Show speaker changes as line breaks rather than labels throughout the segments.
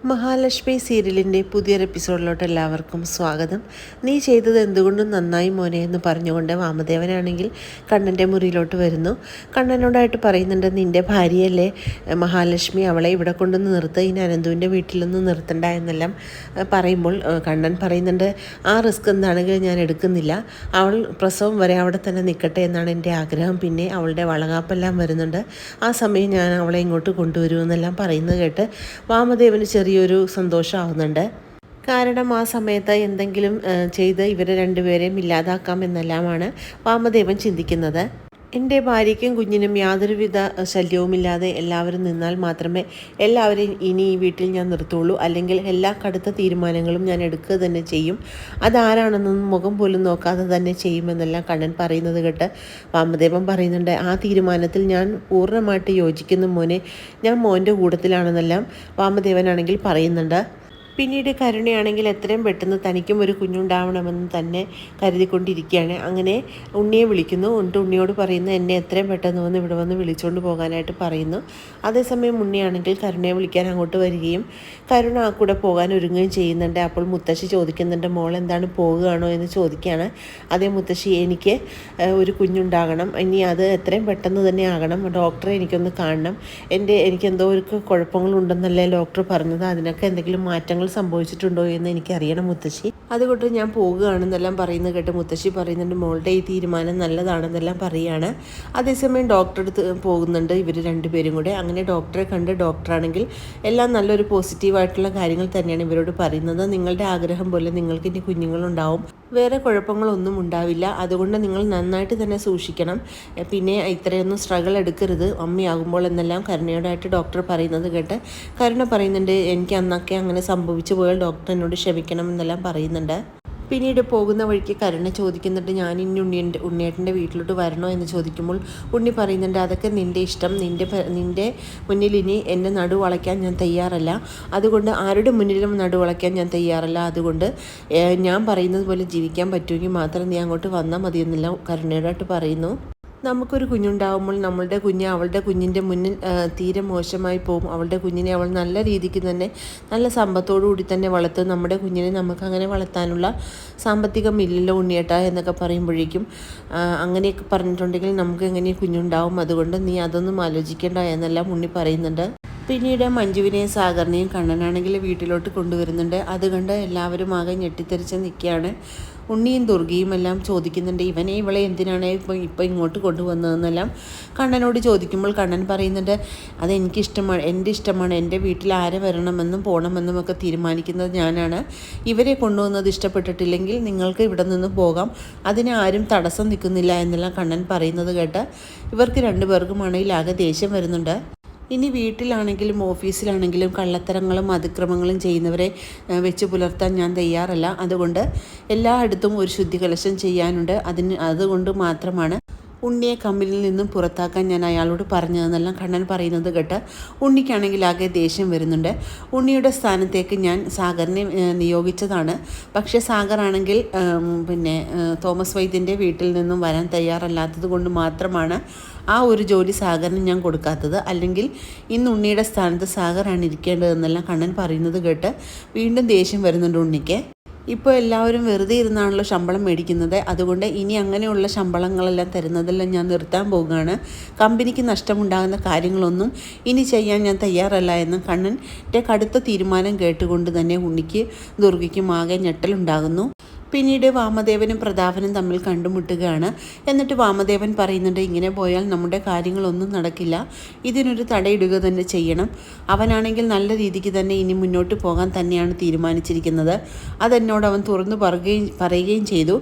മഹാലക്ഷ്മി സീരിയലിൻ്റെ പുതിയൊരു എപ്പിസോഡിലോട്ട് എല്ലാവർക്കും സ്വാഗതം. നീ ചെയ്തത് എന്തുകൊണ്ടും നന്നായി മോനെ എന്ന് പറഞ്ഞുകൊണ്ട് വാമദേവനാണെങ്കിൽ കണ്ണൻ്റെ മുറിയിലോട്ട് വരുന്നു. കണ്ണനോടായിട്ട് പറയുന്നുണ്ട്, നിൻ്റെ ഭാര്യയല്ലേ മഹാലക്ഷ്മി, അവളെ ഇവിടെ കൊണ്ടുവന്ന് നിർത്തുക, ഇനി അനന്തുവിൻ്റെ വീട്ടിലൊന്നും നിർത്തണ്ട എന്നെല്ലാം പറയുമ്പോൾ കണ്ണൻ പറയുന്നുണ്ട്, ആ റിസ്ക് എന്താണെങ്കിലും ഞാൻ എടുക്കുന്നില്ല, അവൾ പ്രസവം വരെ അവിടെ തന്നെ നിൽക്കട്ടെ എന്നാണ് എൻ്റെ ആഗ്രഹം. പിന്നെ അവളുടെ വളകാപ്പെല്ലാം വരുന്നുണ്ട്, ആ സമയം ഞാൻ അവളെ ഇങ്ങോട്ട് കൊണ്ടുവരുമെന്നെല്ലാം പറയുന്നത് കേട്ട് വാമദേവന് ചെറിയൊരു സന്തോഷമാവുന്നുണ്ട്. കാരണം ആ സമയത്ത് എന്തെങ്കിലും ചെയ്ത് ഇവരെ രണ്ടുപേരെയും ഇല്ലാതാക്കാം എന്നെല്ലാമാണ് വാമദേവൻ ചിന്തിക്കുന്നത്. എൻ്റെ ഭാര്യയ്ക്കും കുഞ്ഞിനും യാതൊരുവിധ ശല്യവുമില്ലാതെ എല്ലാവരും നിന്നാൽ മാത്രമേ എല്ലാവരെയും ഇനി ഈ വീട്ടിൽ ഞാൻ നിർത്തുള്ളൂ, അല്ലെങ്കിൽ എല്ലാ കടുത്ത തീരുമാനങ്ങളും ഞാൻ എടുക്കുക തന്നെ ചെയ്യും, അതാരാണെന്നൊന്നും മുഖം പോലും നോക്കാതെ തന്നെ ചെയ്യുമെന്നെല്ലാം കണ്ണൻ പറയുന്നത് കേട്ട് വാമദേവൻ പറയുന്നുണ്ട്, ആ തീരുമാനത്തിൽ ഞാൻ പൂർണ്ണമായിട്ട് യോജിക്കുന്നു മോനെ, ഞാൻ മോൻ്റെ കൂട്ടത്തിലാണെന്നെല്ലാം വാമദേവനാണെങ്കിൽ പറയുന്നുണ്ട്. പിന്നീട് കരുണയാണെങ്കിൽ എത്രയും പെട്ടെന്ന് തനിക്കും ഒരു കുഞ്ഞുണ്ടാവണമെന്ന് തന്നെ കരുതിക്കൊണ്ടിരിക്കുകയാണ്. അങ്ങനെ ഉണ്ണിയെ വിളിക്കുന്നു. ഉണ്ണിയോട് പറയുന്നു, എന്നെ എത്രയും പെട്ടെന്ന് വന്ന് ഇവിടെ വന്ന് വിളിച്ചുകൊണ്ട് പോകാനായിട്ട് പറയുന്നു. അതേസമയം ഉണ്ണിയാണെങ്കിൽ കരുണയെ വിളിക്കാൻ അങ്ങോട്ട് വരികയും കരുണ ആ കൂടെ പോകാൻ ഒരുങ്ങുകയും ചെയ്യുന്നുണ്ട്. അപ്പോൾ മുത്തശ്ശി ചോദിക്കുന്നുണ്ട്, മോൾ എന്താണ് പോകുകയാണോ എന്ന് ചോദിക്കുകയാണ്. അതേ മുത്തശ്ശി, എനിക്ക് ഒരു കുഞ്ഞുണ്ടാകണം, ഇനി അത് എത്രയും പെട്ടെന്ന് തന്നെ ആകണം, ഡോക്ടറെ എനിക്കൊന്ന് കാണണം, എനിക്ക് എന്തോ ഒരു കുഴപ്പങ്ങളുണ്ടെന്നല്ലേ ഡോക്ടർ പറഞ്ഞത്, അതിനൊക്കെ എന്തെങ്കിലും മാറ്റങ്ങൾ സംഭവിച്ചിട്ടുണ്ടോ എന്ന് എനിക്കറിയണം മുത്തശ്ശി, അതുകൊണ്ട് ഞാൻ പോകുകയാണെന്നെല്ലാം പറയുന്നത് കേട്ട് മുത്തശ്ശി പറയുന്നുണ്ട്, മോളുടെ ഈ തീരുമാനം നല്ലതാണെന്നെല്ലാം പറയുകയാണ്. അതേസമയം ഡോക്ടറെ അടുത്ത് പോകുന്നുണ്ട് ഇവർ രണ്ടുപേരും കൂടെ. അങ്ങനെ ഡോക്ടറെ കണ്ട് ഡോക്ടറാണെങ്കിൽ എല്ലാം നല്ലൊരു പോസിറ്റീവായിട്ടുള്ള കാര്യങ്ങൾ തന്നെയാണ് ഇവരോട് പറയുന്നത്. നിങ്ങളുടെ ആഗ്രഹം പോലെ നിങ്ങൾക്ക് ഇനി കുഞ്ഞുങ്ങളുണ്ടാവും, വേറെ കുഴപ്പങ്ങളൊന്നും ഉണ്ടാവില്ല, അതുകൊണ്ട് നിങ്ങൾ നന്നായിട്ട് തന്നെ സൂക്ഷിക്കണം, പിന്നെ ഇത്രയൊന്നും സ്ട്രഗിൾ എടുക്കരുത് അമ്മയാകുമ്പോൾ എന്നെല്ലാം കരുണയോടായിട്ട് ഡോക്ടർ പറയുന്നത് കേട്ട് കരുണ പറയുന്നുണ്ട്, എനിക്ക് അന്നൊക്കെ അങ്ങനെ സംഭവിച്ചു പോയാൽ ഡോക്ടർ എന്നോട് ക്ഷമിക്കണം എന്നെല്ലാം പറയുന്നുണ്ട്. പിന്നീട് പോകുന്ന വഴിക്ക് കരുണ ചോദിക്കുന്നുണ്ട്, ഞാൻ ഇനി ഉണ്ണിയേട്ടൻ്റെ വീട്ടിലോട്ട് വരണോ എന്ന് ചോദിക്കുമ്പോൾ ഉണ്ണി പറയുന്നുണ്ട്, അതൊക്കെ നിൻ്റെ ഇഷ്ടം, നിൻ്റെ മുന്നിൽ ഇനി എന്നെ നടുവളയ്ക്കാൻ ഞാൻ തയ്യാറല്ല, അതുകൊണ്ട് ആരുടെ മുന്നിലും നടുവളയ്ക്കാൻ ഞാൻ തയ്യാറല്ല, അതുകൊണ്ട് ഞാൻ പറയുന്നത് പോലെ ജീവിക്കാൻ പറ്റുമെങ്കിൽ മാത്രം നീ അങ്ങോട്ട് വന്നാൽ മതിയെന്നെല്ലാം കരുണയോടായിട്ട് പറയുന്നു. നമുക്കൊരു കുഞ്ഞുണ്ടാകുമ്പോൾ നമ്മളുടെ കുഞ്ഞ് അവളുടെ കുഞ്ഞിൻ്റെ മുന്നിൽ തീരെ മോശമായി പോകും. അവളുടെ കുഞ്ഞിനെ അവൾ നല്ല രീതിക്ക് തന്നെ നല്ല സമ്പത്തോടു കൂടി തന്നെ വളർത്തും. നമ്മുടെ കുഞ്ഞിനെ നമുക്ക് അങ്ങനെ വളർത്താനുള്ള സാമ്പത്തികമില്ലല്ലോ ഉണ്ണിയേട്ടാ എന്നൊക്കെ പറയുമ്പോഴേക്കും അങ്ങനെയൊക്കെ പറഞ്ഞിട്ടുണ്ടെങ്കിൽ നമുക്ക് എങ്ങനെ കുഞ്ഞുണ്ടാവും, അതുകൊണ്ട് നീ അതൊന്നും ആലോചിക്കേണ്ട എന്നെല്ലാം ഉണ്ണി പറയുന്നുണ്ട്. പിന്നീട് മഞ്ജുവിനെയും സാഗറിനെയും കണ്ണനാണെങ്കിൽ വീട്ടിലോട്ട് കൊണ്ടുവരുന്നുണ്ട്. അതുകൊണ്ട് എല്ലാവരും ആകെ ഞെട്ടിത്തെറിച്ച് നിൽക്കുകയാണ്. ഉണ്ണിയും ദുർഗയും എല്ലാം ചോദിക്കുന്നുണ്ട്, ഇവളെ എന്തിനാണ് ഇപ്പോൾ ഇങ്ങോട്ട് കൊണ്ടുവന്നതെന്നെല്ലാം കണ്ണനോട് ചോദിക്കുമ്പോൾ കണ്ണൻ പറയുന്നുണ്ട്, അതെനിക്കിഷ്ടമാണ്, എൻ്റെ വീട്ടിൽ ആരെ വരണമെന്നും പോകണമെന്നും ഒക്കെ തീരുമാനിക്കുന്നത് ഞാനാണ്, ഇവരെ കൊണ്ടുവന്നത് ഇഷ്ടപ്പെട്ടിട്ടില്ലെങ്കിൽ നിങ്ങൾക്ക് ഇവിടെ നിന്ന് പോകാം, അതിന് ആരും തടസ്സം നിൽക്കുന്നില്ല എന്നെല്ലാം കണ്ണൻ പറയുന്നത് കേട്ട് ഇവർക്ക് രണ്ടുപേർക്കുമാണെങ്കിൽ ആകെ ദേഷ്യം വരുന്നുണ്ട്. ഇനി വീട്ടിലാണെങ്കിലും ഓഫീസിലാണെങ്കിലും കള്ളത്തരങ്ങളും അതിക്രമങ്ങളും ചെയ്യുന്നവരെ വെച്ച് പുലർത്താൻ ഞാൻ തയ്യാറല്ല, അതുകൊണ്ട് എല്ലായിടത്തും ഒരു ശുദ്ധികലശം ചെയ്യാനുണ്ട്, അതുകൊണ്ട് മാത്രമാണ് ഉണ്ണിയെ കമ്പനിയിൽ നിന്നും പുറത്താക്കാൻ ഞാൻ അയാളോട് പറഞ്ഞതെന്നെല്ലാം കണ്ണൻ പറയുന്നത് കേട്ട് ഉണ്ണിക്കാണെങ്കിൽ ആകെ ദേഷ്യം വരുന്നുണ്ട്. ഉണ്ണിയുടെ സ്ഥാനത്തേക്ക് ഞാൻ സാഗറിനെ നിയോഗിച്ചതാണ്, പക്ഷേ സാഗറാണെങ്കിൽ തോമസ് വൈദ്യൻ്റെ വീട്ടിൽ നിന്നും വരാൻ തയ്യാറല്ലാത്തത് കൊണ്ട് മാത്രമാണ് ആ ഒരു ജോലി സാഗറിന് ഞാൻ കൊടുക്കാത്തത്, അല്ലെങ്കിൽ ഇന്ന് ഉണ്ണിയുടെ സ്ഥാനത്ത് സാഗറാണ് ഇരിക്കേണ്ടതെന്നെല്ലാം കണ്ണൻ പറയുന്നത് കേട്ട് വീണ്ടും ദേഷ്യം വരുന്നുണ്ട് ഉണ്ണിക്ക്. ഇപ്പോൾ എല്ലാവരും വെറുതെ ഇരുന്നാണല്ലോ ശമ്പളം മേടിക്കുന്നത്, അതുകൊണ്ട് ഇനി അങ്ങനെയുള്ള ശമ്പളങ്ങളെല്ലാം തരുന്നതെല്ലാം ഞാൻ നിർത്താൻ പോകുകയാണ്, കമ്പനിക്ക് നഷ്ടമുണ്ടാകുന്ന കാര്യങ്ങളൊന്നും ഇനി ചെയ്യാൻ ഞാൻ തയ്യാറല്ല എന്ന് കണ്ണൻ്റെ കടുത്ത തീരുമാനം കേട്ടുകൊണ്ട് തന്നെ ഉണ്ണിക്ക് ദുർഗയ്ക്കും ആകെ ഞെട്ടലുണ്ടാകുന്നു. പിന്നീട് വാമദേവനും പ്രതാപനും തമ്മിൽ കണ്ടുമുട്ടുകയാണ്. എന്നിട്ട് വാമദേവൻ പറയുന്നുണ്ട്, ഇങ്ങനെ പോയാൽ നമ്മുടെ കാര്യങ്ങളൊന്നും നടക്കില്ല, ഇതിനൊരു തടയിടുക തന്നെ ചെയ്യണം, അവനാണെങ്കിൽ നല്ല രീതിക്ക് തന്നെ ഇനി മുന്നോട്ട് പോകാൻ തന്നെയാണ് തീരുമാനിച്ചിരിക്കുന്നത്, അതെന്നോട് അവൻ തുറന്നു പറയുകയും ചെയ്തു,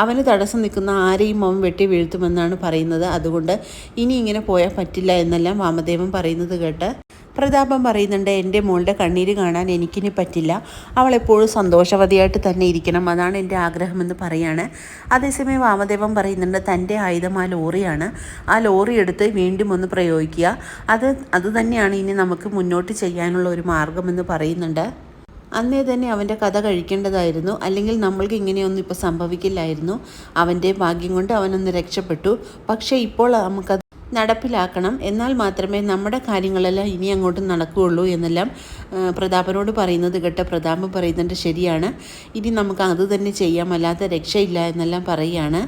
അവന് തടസ്സം നിൽക്കുന്ന ആരെയും അവൻ വെട്ടി വീഴ്ത്തുമെന്നാണ് പറയുന്നത്, അതുകൊണ്ട് ഇനി ഇങ്ങനെ പോയാൽ പറ്റില്ല എന്നെല്ലാം വാമദേവൻ പറയുന്നത് കേട്ട് പ്രതാപം പറയുന്നുണ്ട്, എൻ്റെ മോളുടെ കണ്ണീര് കാണാൻ എനിക്കിനി പറ്റില്ല, അവളെപ്പോഴും സന്തോഷവതിയായിട്ട് തന്നെ ഇരിക്കണം, അതാണ് എൻ്റെ ആഗ്രഹമെന്ന് പറയാണ്. അതേസമയം വാമദേവൻ പറയുന്നുണ്ട്, തൻ്റെ ആയുധം ആ ലോറിയാണ്, ആ ലോറി എടുത്ത് വീണ്ടും ഒന്ന് പ്രയോഗിക്കുക, അത് തന്നെയാണ് ഇനി നമുക്ക് മുന്നോട്ട് ചെയ്യാനുള്ള ഒരു മാർഗമെന്ന് പറയുന്നുണ്ട്. അന്നേ തന്നെ അവൻ്റെ കഥ കഴിക്കേണ്ടതായിരുന്നു, അല്ലെങ്കിൽ നമ്മൾക്ക് ഇങ്ങനെയൊന്നും ഇപ്പോൾ സംഭവിക്കില്ലായിരുന്നു, അവൻ്റെ ഭാഗ്യം കൊണ്ട് അവനൊന്ന് രക്ഷപ്പെട്ടു, പക്ഷേ ഇപ്പോൾ നമുക്കത് നടപ്പിലാക്കണം, എന്നാൽ മാത്രമേ നമ്മുടെ കാര്യങ്ങളെല്ലാം ഇനി അങ്ങോട്ട് നടക്കുകയുള്ളൂ എന്നെല്ലാം പ്രതാപനോട് പറയുന്നത് കേട്ട പ്രതാപൻ പറയുന്നുണ്ട്, ശരിയാണ്, ഇനി നമുക്ക് അത് തന്നെ ചെയ്യാം, അല്ലാതെ രക്ഷയില്ല എന്നെല്ലാം പറയുകയാണ്.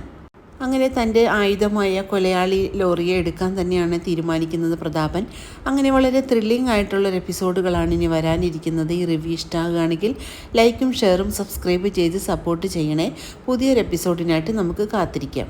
അങ്ങനെ തൻ്റെ ആയുധമായ കൊലയാളി ലോറിയെ എടുക്കാൻ തന്നെയാണ് തീരുമാനിക്കുന്നത് പ്രതാപൻ. അങ്ങനെ വളരെ ത്രില്ലിംഗ് ആയിട്ടുള്ളൊരു എപ്പിസോഡുകളാണ് ഇനി വരാനിരിക്കുന്നത്. ഈ റിവ്യൂ ഇഷ്ടമാകുകയാണെങ്കിൽ ലൈക്കും ഷെയറും സബ്സ്ക്രൈബ് ചെയ്ത് സപ്പോർട്ട് ചെയ്യണേ. പുതിയൊരു എപ്പിസോഡിനായിട്ട് നമുക്ക് കാത്തിരിക്കാം.